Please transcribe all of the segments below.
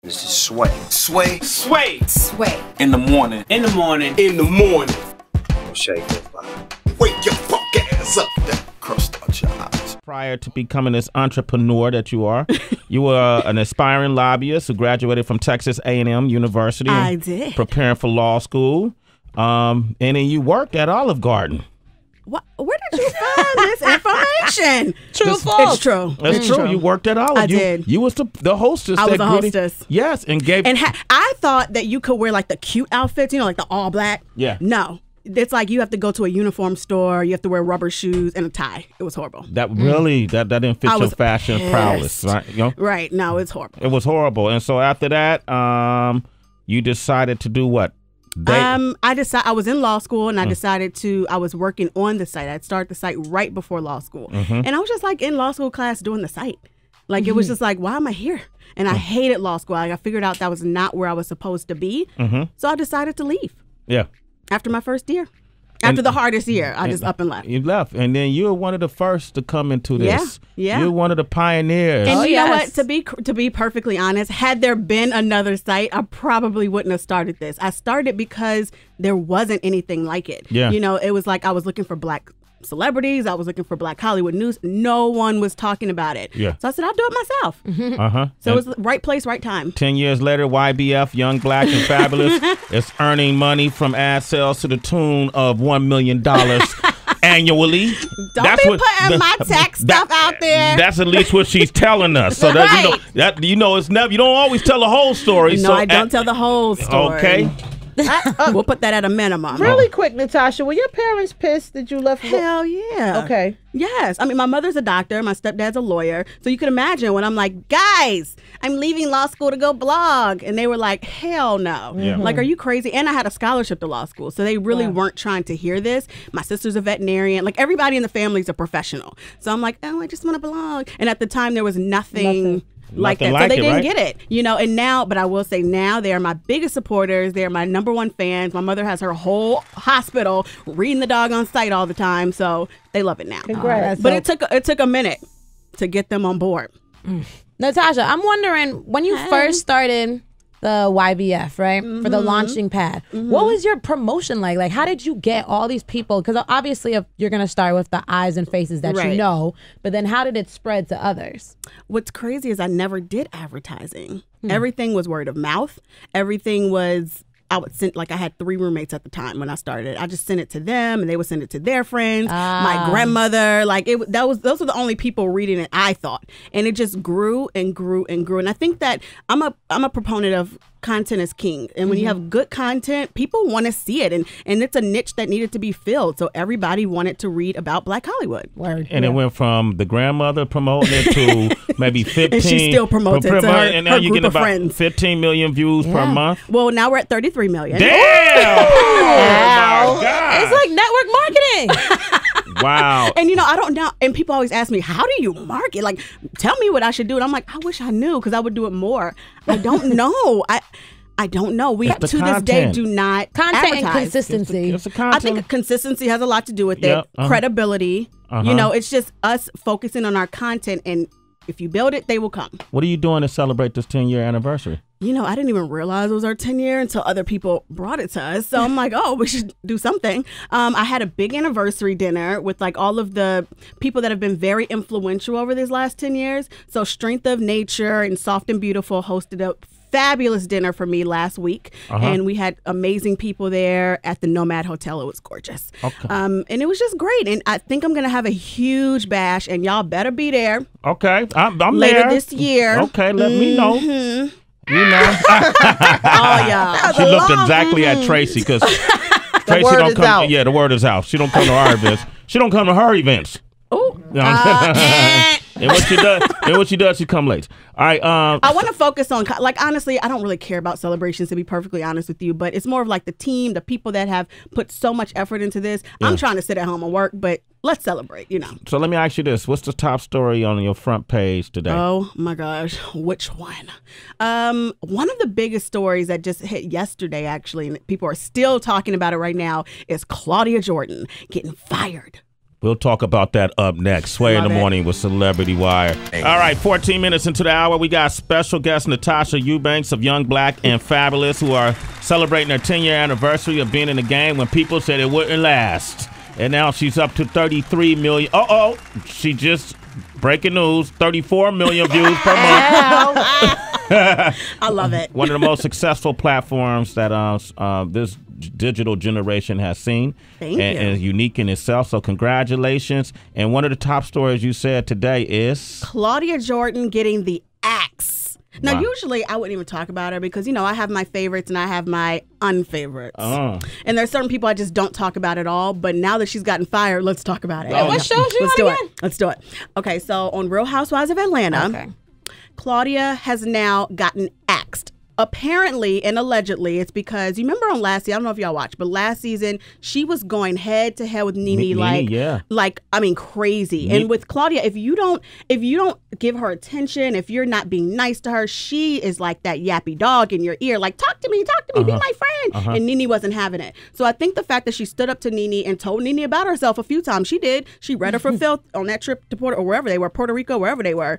This is Sway. Sway. Sway. Sway. In the morning. In the morning. In the morning. Shake your body. Wake your fuck ass up. That crust out your eyes. Prior to becoming this entrepreneur that you are, you were an aspiring lobbyist who graduated from Texas A&M University. I did. Preparing for law school. And then you worked at Olive Garden. What? Where did you find this information? True or false? It's true. It's true. You worked at Olive. I did. You was the hostess. I was a hostess. Yes, and gave. And I thought that you could wear like the cute outfits, you know, like the all black. Yeah. No. It's like you have to go to a uniform store. You have to wear rubber shoes and a tie. It was horrible. That really that didn't fit your fashion prowess, right? You know? Right. No, it's horrible. It was horrible. And so after that, you decided to do what? I was in law school and I decided I was working on the site. I'd start the site right before law school. And I was just like in law school class doing the site. Like it was just like, why am I here? And I hated law school. I figured out that was not where I was supposed to be. So I decided to leave. Yeah. After my first year. After the hardest year, I just up and left. You left. And then you were one of the first to come into this. Yeah. You're one of the pioneers. And you know what? To be perfectly honest, had there been another site, I probably wouldn't have started this. I started because there wasn't anything like it. Yeah. You know, it was like I was looking for black celebrities. I was looking for black Hollywood news. No one was talking about it. Yeah. So I said, I'll do it myself. So it was right place, right time. 10 years later, YBF, Young, Black, and Fabulous, is earning money from ad sales to the tune of $1 million annually. Don't be putting my tax stuff out there. That's at least what she's telling us. So that it's never. You don't always tell the whole story. No, so I don't tell the whole story. Okay. We'll put that at a minimum. Really quick, Natasha, were your parents pissed that you left? Hell yeah. Okay. Yes. I mean, my mother's a doctor. My stepdad's a lawyer. So you can imagine when I'm like, guys, I'm leaving law school to go blog. And they were like, hell no. Yeah. Like, are you crazy? And I had a scholarship to law school. So they really weren't trying to hear this. My sister's a veterinarian. Like, everybody in the family is a professional. So I'm like, oh, I just want to blog. And at the time, there was nothing like that. So they didn't get it, you know, and now, but I will say now they are my biggest supporters. They're my #1 fans. My mother has her whole hospital reading the dog on site all the time. So they love it now. Congrats. But it took a minute to get them on board. Natasha, I'm wondering when you first started the YBF, right? For the launching pad. What was your promotion like? Like, how did you get all these people? Because obviously you're going to start with the eyes and faces that you know, but then how did it spread to others? What's crazy is I never did advertising. Everything was word of mouth. Everything was, I would send, like I had 3 roommates at the time when I started. I just sent it to them and they would send it to their friends, my grandmother. Like those were the only people reading it, I thought. And it just grew and grew and grew. And I think that I'm a proponent of content is king. And when you have good content, people want to see it. And it's a niche that needed to be filled. So everybody wanted to read about Black Hollywood. And it went from the grandmother promoting it to maybe 15. And she still promotes it to and now her you're group getting of about friends. 15 million views per month. Well, now we're at 33 million. Damn! Oh my God. It's like network marketing. Wow. And, you know, I don't know. And people always ask me, how do you market? Like, tell me what I should do. And I'm like, I wish I knew because I would do it more. I don't know. I don't know. We, to this day, do not Content advertise. and consistency. It's a content. I think consistency has a lot to do with it. Credibility. You know, it's just us focusing on our content. And if you build it, they will come. What are you doing to celebrate this 10-year anniversary? You know, I didn't even realize it was our 10 year until other people brought it to us. So I'm like, oh, we should do something. I had a big anniversary dinner with like all of the people that have been very influential over these last 10 years. So Strength of Nature and Soft and Beautiful hosted a fabulous dinner for me last week. And we had amazing people there at the Nomad Hotel. It was gorgeous. And it was just great. And I think I'm going to have a huge bash and y'all better be there. Okay. I'm later there. this year. Okay. Let me know. You know, y'all. She looked exactly at Tracy because Tracy don't come. Out. Yeah, the word is out. She don't come to our events. She don't come to her events. Oh. And what she does, she come late. All right. I want to focus on, like, honestly, I don't really care about celebrations, to be perfectly honest with you, but it's more of like the team, the people that have put so much effort into this. I'm trying to sit at home and work, but let's celebrate, you know. So let me ask you this. What's the top story on your front page today? Oh, my gosh. Which one? One of the biggest stories that just hit yesterday, actually, and people are still talking about it right now, is Claudia Jordan getting fired We'll talk about that up next. Sway in the Morning with Celebrity Wire. All right, 14 minutes into the hour, we got special guest Natasha Eubanks of Young Black and Fabulous, who are celebrating their 10-year anniversary of being in the game when people said it wouldn't last. And now she's up to 33 million. She just, breaking news, 34 million views per month. I love it. One of the most successful platforms that this digital generation has seen. Thank you. And unique in itself. So congratulations. And one of the top stories you said today is Claudia Jordan getting the axe. Now, Wow. usually I wouldn't even talk about her because, I have my favorites and I have my unfavorites. And there's certain people I just don't talk about at all. But now that she's gotten fired, let's talk about it. What show she Let's on do again? it. Let's do it. Okay, so on Real Housewives of Atlanta, Claudia has now gotten axed. Apparently and allegedly, it's because you remember on last season, I don't know if y'all watched, but last season she was going head to head with Nene, crazy. And with Claudia, if you don't give her attention, if you're not being nice to her, she is like that yappy dog in your ear, like talk to me, be my friend. And Nene wasn't having it. So I think the fact that she stood up to Nene and told Nene about herself a few times, she did. She read her for filth on that trip to Puerto Rico, wherever they were.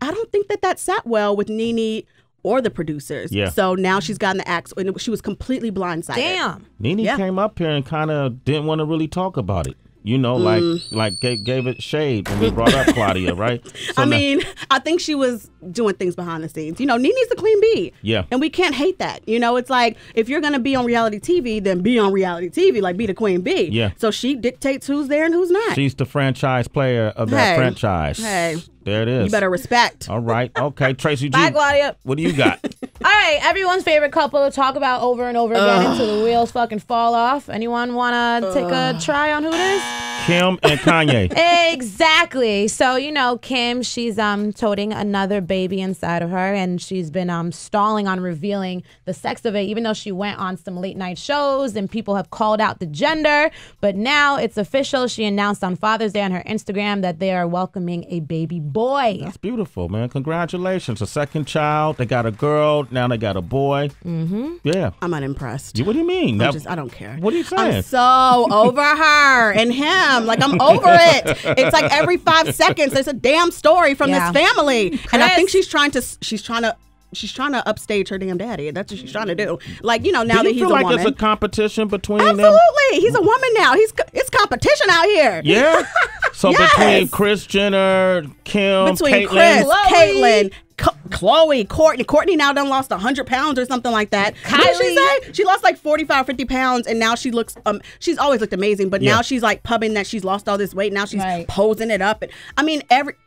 I don't think that sat well with Nene or the producers. Yeah. So now she's gotten the axe, and she was completely blindsided. Damn. Nene came up here and kind of didn't want to really talk about it. Like gave it shade when we brought up Claudia, right? So I think she was doing things behind the scenes. Nene's the queen bee. Yeah. And we can't hate that. It's like, if you're going to be on reality TV, then be on reality TV, like be the queen bee. Yeah. So she dictates who's there and who's not. She's the franchise player of that franchise. Hey. There it is. You better respect. All right. Okay. Tracy G. Bye, Claudia. What do you got? All right, everyone's favorite couple to talk about over and over again until the wheels fucking fall off. Anyone want to take a try on who it is? Kim and Kanye. Exactly. So, Kim, she's toting another baby inside of her, and she's been stalling on revealing the sex of it, even though she went on some late night shows and people have called out the gender. But now it's official. She announced on Father's Day on her Instagram that they are welcoming a baby boy. That's beautiful, man. Congratulations. A second child. They got a girl. Now they got a boy. Mm-hmm. Yeah. I'm unimpressed. What do you mean? I don't care. What are you saying? I'm so over her and him. Like, I'm over it. It's like every 5 seconds there's a damn story from this family. And I think she's trying to upstage her damn daddy. That's what she's trying to do. Like, now that he's a woman. Like it's a competition between them? Absolutely. He's a woman now. It's competition out here. Yeah? So between Kris Jenner, Kim, between Caitlyn, Kris, Caitlyn, Chloe, Courtney. Courtney now done lost 100 pounds or something like that. Kylie. What did she say? She lost like 45, 50 pounds, and now she looks, she's always looked amazing, but now she's like pubbing that she's lost all this weight. Now she's posing it up. And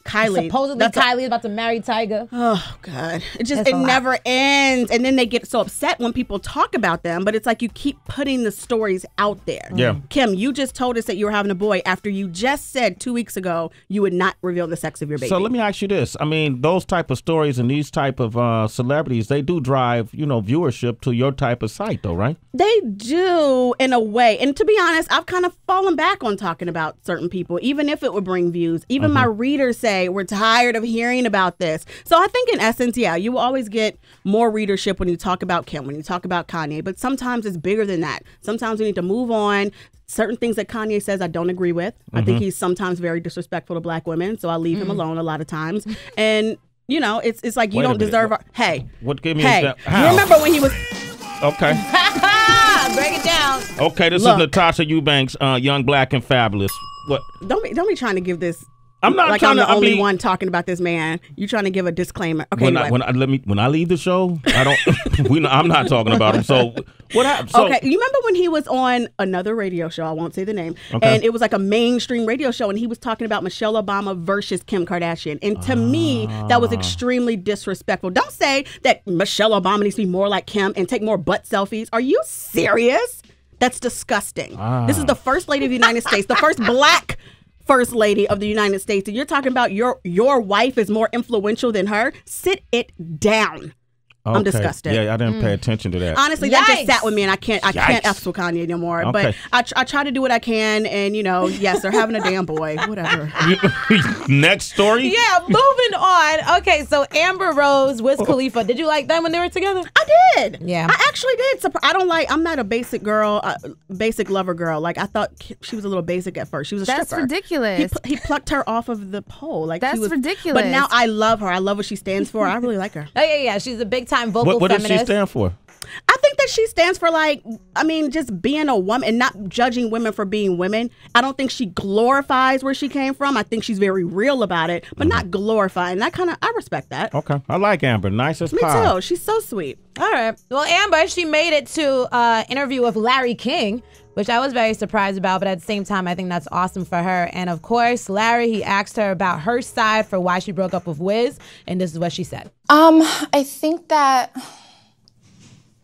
Kylie. Supposedly Kylie is about to marry Tyga. Oh, God. It never ends. And then they get so upset when people talk about them, but it's like you keep putting the stories out there. Yeah. Kim, you just told us that you were having a boy after you just said 2 weeks ago you would not reveal the sex of your baby. So let me ask you this. Those type of stories and these type of celebrities, they do drive, viewership to your type of site, though, right? They do, in a way. And to be honest, I've kind of fallen back on talking about certain people, even if it would bring views. Even my readers say, we're tired of hearing about this. So I think in essence, you will always get more readership when you talk about Kim, when you talk about Kanye. But sometimes it's bigger than that. Sometimes we need to move on. Certain things that Kanye says I don't agree with. I think he's sometimes very disrespectful to black women. So I leave him alone a lot of times. And it's like you don't deserve our... Hey. What gave me you remember when he was... Okay. Break it down. Okay, this is Natasha Eubanks, Young Black and Fabulous. What? Don't be trying to give this... I'm not like trying I'm the to... only one talking about this man. You trying to give a disclaimer. Okay, when I leave the show, I don't... I'm not talking about him. So what happened? So, okay, you remember when he was on another radio show? I won't say the name. Okay. And it was like a mainstream radio show, and he was talking about Michelle Obama versus Kim Kardashian. And to me, that was extremely disrespectful. Don't say that Michelle Obama needs to be more like Kim and take more butt selfies. Are you serious? That's disgusting. This is the first lady of the United States, the first black first lady of the United States, and you're talking about your wife is more influential than her. Sit it down. I'm disgusted. Yeah, I didn't pay attention to that. Honestly, that just sat with me, and I can't F with Kanye no more. Okay. But I try to do what I can, and yes, they're having a damn boy. Whatever. Next story. Yeah, moving on. Okay, so Amber Rose, Wiz Khalifa. Did you like them when they were together? I did. Yeah, I actually did. I'm not a basic girl, basic lover girl. Like I thought she was a little basic at first. She was a stripper. That's ridiculous. He plucked her off of the pole. Like that's ridiculous. But now I love her. I love what she stands for. I really like her. Oh yeah. She's a big time vocal What feminist. does she stand for? I think that she stands for just being a woman and not judging women for being women. I don't think she glorifies where she came from. I think she's very real about it, but not glorifying. I respect that. Okay, I like Amber. Nice as Me pie. too. She's so sweet. All right. Well, Amber, she made it to interview with Larry King, which I was very surprised about, but at the same time, I think that's awesome for her. And of course, Larry, he asked her about her side for why she broke up with Wiz, and this is what she said. I think that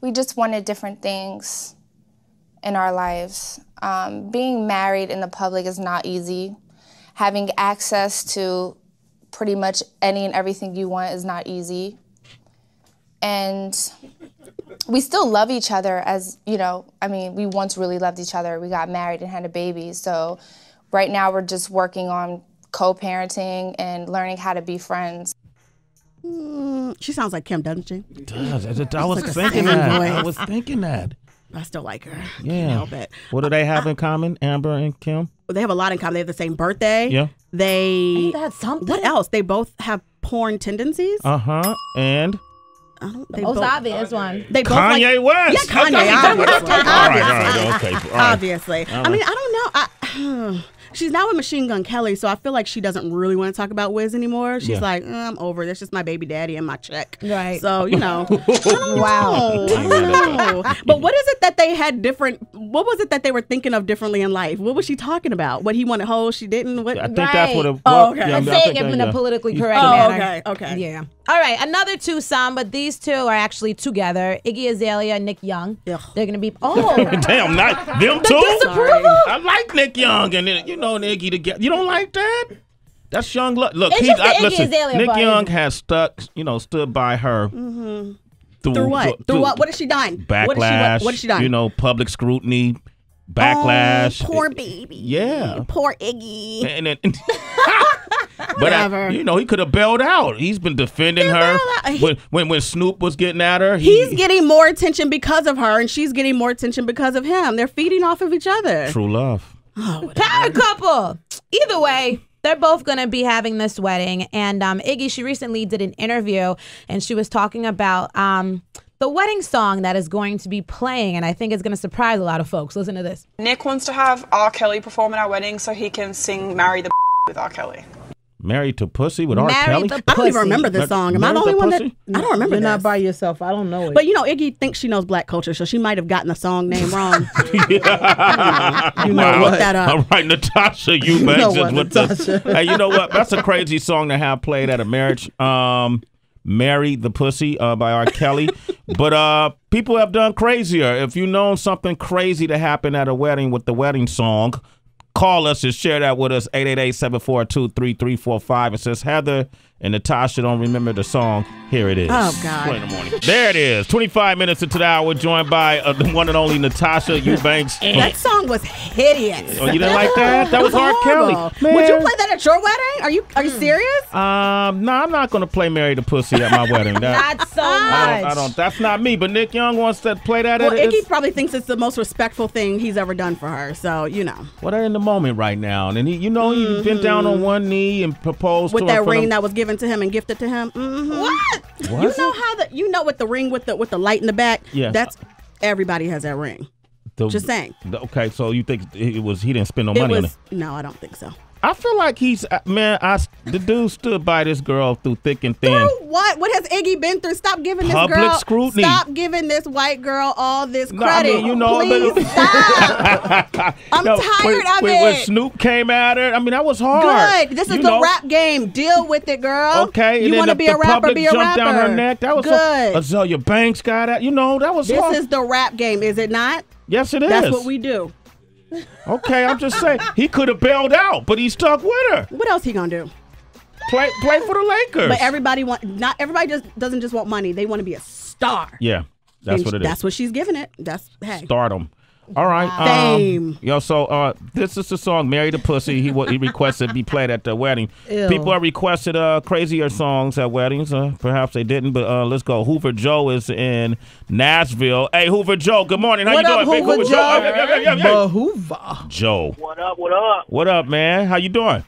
we just wanted different things in our lives. Being married in the public is not easy. Having access to pretty much any and everything you want is not easy. And we still love each other as, we once really loved each other. We got married and had a baby. So right now we're just working on co-parenting and learning how to be friends. She sounds like Kim, doesn't she? I was thinking that. I still like her. Yeah. Can't help it. What do they have in common, Amber and Kim? Well, they have a lot in common. They have the same birthday. Yeah. They. That's something. What else? They both have porn tendencies. And The most obvious one. They both Kanye West. Yeah, Kanye. Obviously. Obviously. I mean, I don't know. She's now with Machine Gun Kelly, so I feel like she doesn't really want to talk about Wiz anymore. She's like, I'm over. That's just my baby daddy and my check. Right. So, Wow. I don't know. But what is it that they had different? What was it that they were thinking of differently in life? What was she talking about? What he wanted to hold, she didn't? What? I think that's what it was. Oh, okay. I'm saying it in a politically correct manner. Okay. Yeah. All right, another two song, but these two are actually together. Iggy Azalea and Nick Young. Ugh. They're going to be... Damn, not them two? Disapproval? I like Nick Young and Iggy together. You don't like that? That's young. Look, It's just the Iggy Azalea Nick part, Young isn't it? has stood by her. Through what? Through what? What is she done? Backlash. What has she done? Public scrutiny, backlash. Oh, poor baby. Yeah. Poor Iggy. And then, but he could have bailed out. He's been defending her when Snoop was getting at her. He's getting more attention because of her, and she's getting more attention because of him. They're feeding off of each other. True love. Power couple. Either way, they're both going to be having this wedding. And Iggy, she recently did an interview, and she was talking about the wedding song that is going to be playing, and I think it's going to surprise a lot of folks. Listen to this. Nick wants to have R. Kelly perform at our wedding so he can sing Marry the with R. Kelly. Married to Pussy with R. Kelly? I don't even remember this song. Am I the only one that... I don't remember You're this. not by yourself. I don't know it. But Iggy thinks she knows black culture, so she might have gotten the song name wrong. You know Look that up. All right, Natasha Eubanks is with us. Hey, you know what? That's a crazy song to have played at a marriage. Marry the Pussy by R. Kelly. But people have done crazier. If you know something crazy to happen at a wedding with the wedding song, call us and share that with us, 888-742-3345. It says, Heather and Natasha don't remember the song. Here it is. Oh, God. Play in the morning. There it is. 25 minutes into the hour, joined by the one and only Natasha Eubanks. That song was hideous. Oh, you didn't like that? That was R. Kelly. Man. Would you play that at your wedding? Are you serious? No, I'm not going to play Marry the Pussy at my wedding. Not so much. I don't. That's not me. But Nick Young wants to play that. Well, Iggy probably thinks it's the most respectful thing he's ever done for her. So, Well, they're in the moment right now. And he bent down on one knee and proposed with to her. With that ring that was given to him and gifted to him. Mm-hmm. What? With the ring with the light in the back? Yes. That's everybody has that ring. Just saying. Okay, so you think he didn't spend no money on it? No, I don't think so. I feel like the dude stood by this girl through thick and thin. Through what? What has Iggy been through? Stop giving this Public girl scrutiny. Stop giving this white girl all this credit. Please stop. I'm tired of it. When Snoop came at her, that was hard. Good. This is the rap game. Deal with it, girl. Okay. You want to be a rapper? Be a rapper. Jumped down her neck. That was good. Azalea Banks got at. That was hard. This is the rap game, is it not? Yes, it is. That's what we do. Okay, I'm just saying he could have bailed out, but he stuck with her. What else he gonna do? Play for the Lakers. But not everybody doesn't just want money. They want to be a star. star. Yeah, that's what it is. That's what she's giving it. That's Stardom. All right. Fame. Yo, so this is the song "Marry the Pussy." He requested be played at the wedding. Ew. People have requested crazier songs at weddings. Perhaps they didn't, but let's go. Hoover Joe is in Nashville. Hey, Hoover Joe. Good morning. How What you up, doing, Hoover Big Joe? Hoover Joe. What up, what up? What up, man? How you doing?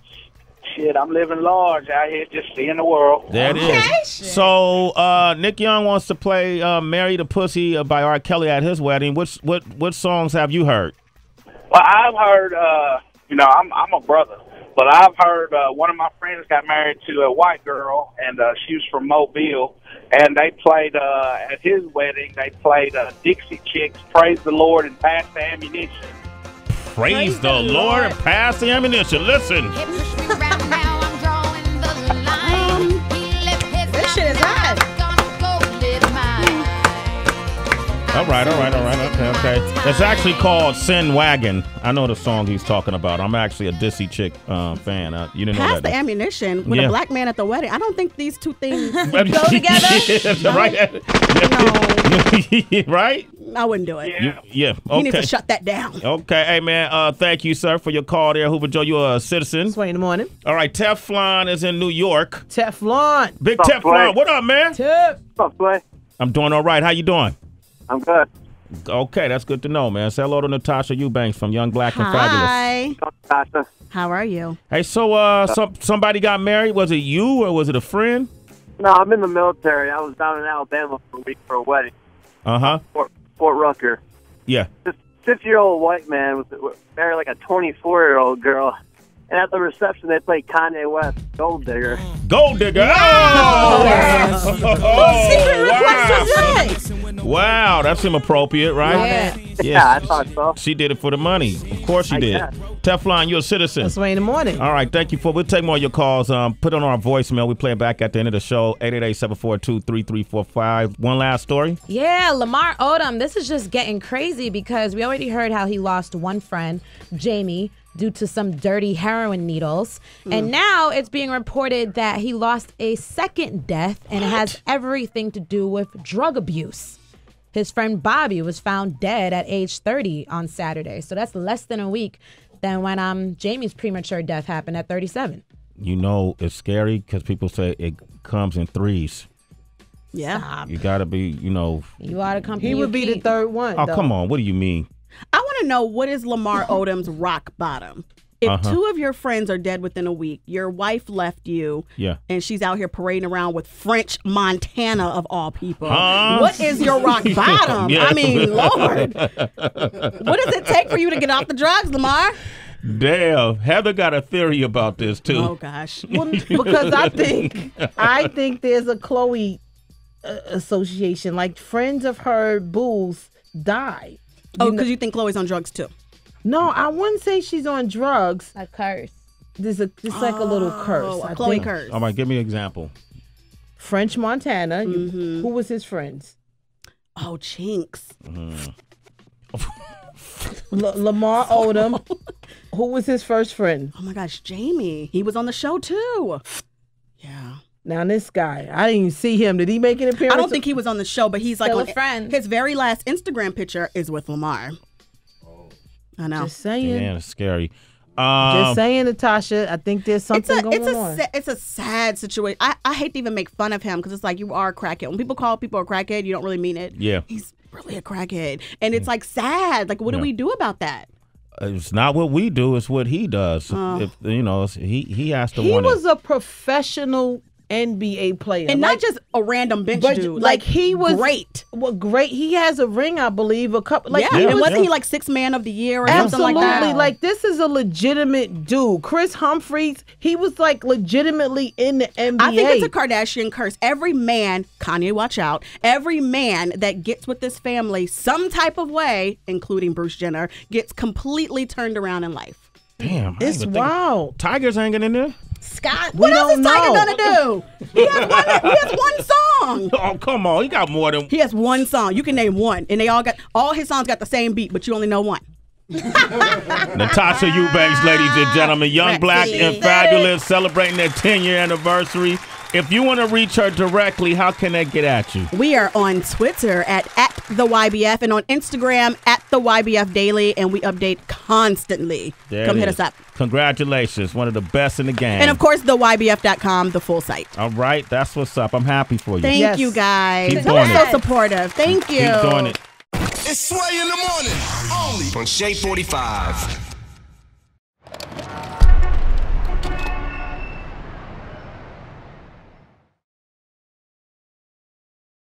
Shit, I'm living large out here, just seeing the world. There it is. So, Nick Young wants to play "Marry the Pussy" by R. Kelly at his wedding. What songs have you heard? Well, I've heard, I'm a brother, but I've heard one of my friends got married to a white girl, and she was from Mobile, and they played, at his wedding, they played Dixie Chicks, Praise the Lord, and Pass the Ammunition. Praise the Lord and pass the ammunition. Listen. This shit is hot. All right. Okay. It's actually called Sin Wagon. I know the song he's talking about. I'm actually a Dixie Chick fan. You didn't know Pass that. the ammunition with a black man at the wedding. I don't think these two things go together. Right? No. Right? I wouldn't do it. Yeah. Okay. He needs to shut that down. Okay. Hey, man. Thank you, sir, for your call there. Hoover Joe, you're a citizen. Sway in the morning. All right. Teflon is in New York. Teflon. Big What's up, Teflon. Sway? What up, man? Tip. What's up, Sway? I'm doing all right. How you doing? I'm good. Okay, that's good to know, man. Say hello to Natasha Eubanks from Young Black and Fabulous. Hi. Natasha. How are you? Hey, so somebody got married. Was it you or was it a friend? No, I'm in the military. I was down in Alabama for a week for a wedding. Uh-huh. Fort Rucker. Yeah. This 50-year-old white man was married like a 24-year-old girl. And at the reception, they played Kanye West, Gold Digger. Gold Digger. Wow, that's inappropriate, right? Yeah, I thought so. She did it for the money. Of course she did. guess. Teflon, you're a citizen. Sway in the morning. All right, thank you we'll take more of your calls. Put on our voicemail. We play it back at the end of the show. 888-742-3345. One last story. Yeah, Lamar Odom. This is just getting crazy because we already heard how he lost one friend, Jamie, due to some dirty heroin needles. And now it's being reported that he lost a second death, and it has everything to do with drug abuse. His friend Bobby was found dead at age 30 on Saturday. So that's less than a week than when Jamie's premature death happened at 37. You know, it's scary because people say it comes in threes. Yeah. Stop. You got to be, You ought to come. He would be the third one. Oh, though. come on. What do you mean? I want to know, what is Lamar Odom's rock bottom? If two of your friends are dead within a week, your wife left you, and she's out here parading around with French Montana of all people. What is your rock bottom? Yeah. I mean, Lord. What does it take for you to get off the drugs, Lamar? Damn. Heather got a theory about this, too. Oh, gosh. Well, because I think there's a Chloe association. Like, friends of her booze died. Oh, because you think Chloe's on drugs, too? No, I wouldn't say she's on drugs. A curse. There's like a little curse. I Chloe think. curse. All right, give me an example. French Montana. Who was his friends? Oh, Chinks. Lamar Odom. Who was his first friend? Oh, my gosh, Jamie. He was on the show, too. Yeah. Now, this guy, I didn't even see him. Did he make an appearance? I don't think he was on the show, but he's like Still on a friend. His very last Instagram picture is with Lamar. I know. Just saying. Man, it's scary. Just saying, Natasha. I think there's something going on. It's a sad situation. I hate to even make fun of him because it's like, you are a crackhead. When people call people a crackhead, you don't really mean it. Yeah. He's really a crackhead. And it's like sad. Like, what do we do about that? It's not what we do, it's what he does. If he has to He want was a professional NBA player. And not just a random bench dude. Like he was great. Well, great. He has a ring, I believe, a couple. Like, and wasn't he like 6th man of the year or something like that? Absolutely. Like, this is a legitimate dude. Chris Humphries, he was like legitimately in the NBA. I think it's a Kardashian curse. Every man, Kanye, watch out, every man that gets with this family some type of way, including Bruce Jenner, gets completely turned around in life. Damn. It's wild. Tiger's hanging in there? Scott, what else is Tiger gonna do? He has one song. Oh, come on. He got more than... He has one song. You can name one. And all his songs got the same beat, but you only know one. Natasha Eubanks, ladies and gentlemen. Young, Black, and Fabulous, celebrating their 10-year anniversary. If you want to reach her directly, how can they get at you? We are on Twitter at the YBF and on Instagram at the YBF Daily, and we update constantly. Come hit us up. Congratulations. One of the best in the game. And of course, the YBF.com, the full site. All right. That's what's up. I'm happy for you. Thank you, guys. Keep doing so it. supportive. Thank you. Keep doing it. It's Sway in the morning, only on Shade 45.